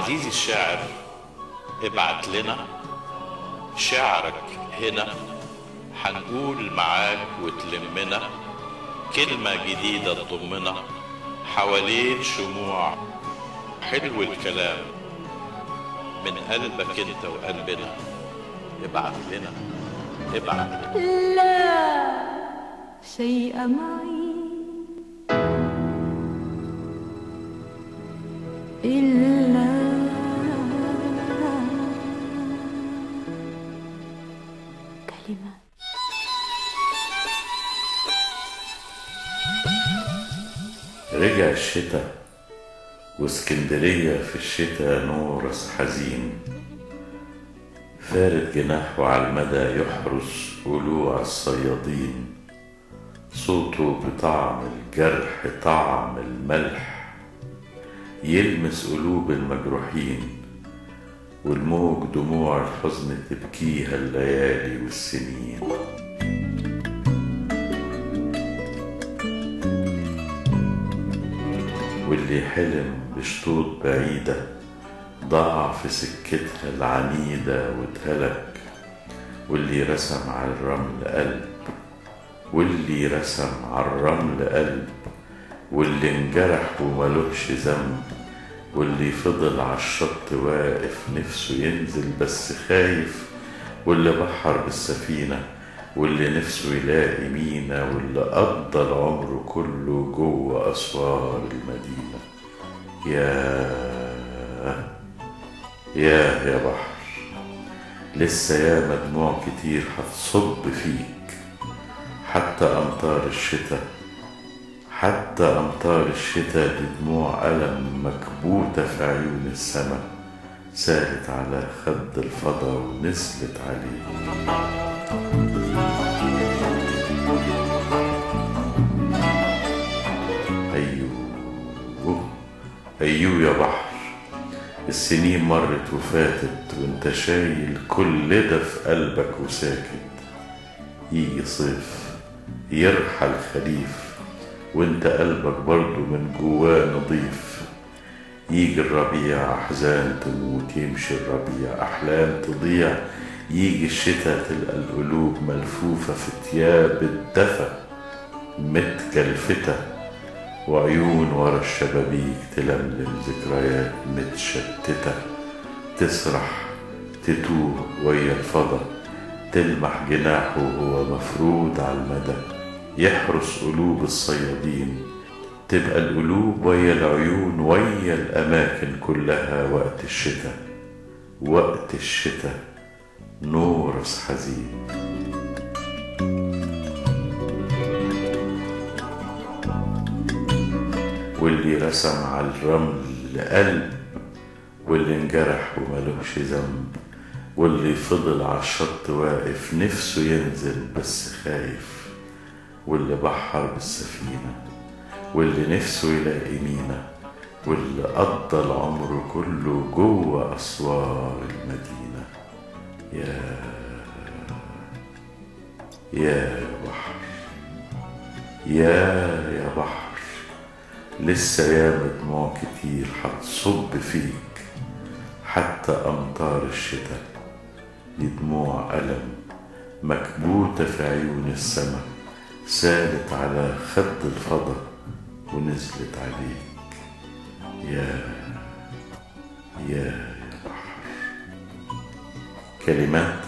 عزيزي الشاعر، ابعت لنا شعرك هنا، حنقول معاك وتلمنا كلمة جديدة تضمنا حوالين شموع حلو الكلام من قلبك انت وقلبنا. ابعت لنا ابعت لنا. لا شيء معي إلا كلمة. رجع الشتاء واسكندرية في الشتاء نورس حزين، فارد جناحه على المدى يحرس قلوع الصيادين، صوته بطعم الجرح طعم الملح يلمس قلوب المجروحين، والموج دموع الحزن تبكيها الليالي والسنين. واللي حلم بشطوط بعيدة ضاع في سكتها العنيدة واتهلك، واللي رسم على الرمل قلب، واللي رسم على الرمل قلب، واللي انجرح وملوش ذنب، واللي فضل على الشط واقف نفسه ينزل بس خايف، واللي بحر بالسفينة، واللي نفسه يلاقي مينا، واللي قضى العمر كله جوه أسوار المدينة. يا بحر، لسه يا دموع كتير هتصب فيك، حتى أمطار الشتاء، حتى أمطار الشتاء دي دموع ألم مكبوتة في عيون السما، سالت على خد الفضا ونزلت عليه. أيوه يا بحر، السنين مرت وفاتت وانت شايل كل ده في قلبك وساكت. يجي صيف يرحل خريف وانت قلبك برضو من جواه نضيف. يجي الربيع أحزان تموت، يمشي الربيع أحلام تضيع. يجي الشتاء تلقى القلوب ملفوفة في تياب الدفى متكلفتة، وعيون ورا الشبابيك تلملم ذكريات متشتتة، تسرح تتوه ويا الفضا، تلمح جناحه وهو مفروض على المدى يحرس قلوب الصيادين. تبقى القلوب ويا العيون ويا الأماكن كلها وقت الشتاء، وقت الشتاء نورس حزين. واللي رسم على الرمل قلب، واللي انجرح وملوش ذنب، واللي فضل على الشط واقف نفسه ينزل بس خايف، واللي بحر بالسفينة، واللي نفسه يلاقي مينا، واللي قضى العمر كله جوه أسوار المدينة. يا بحر، يا بحر، لسه ياما دموع كتير هتصب فيك، حتى أمطار الشتاء دي دموع ألم مكبوتة في عيون السما، سالت على خد الفضا ونزلت عليك. يا بحر. كلمات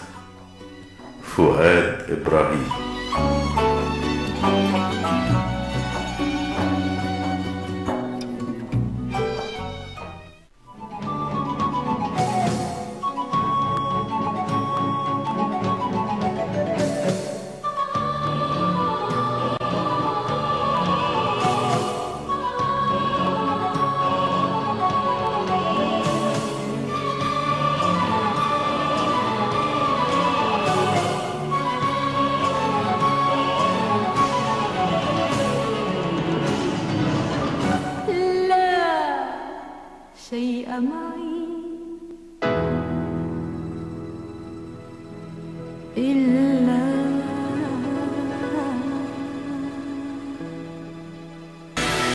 فؤاد إبراهيم. شيء معي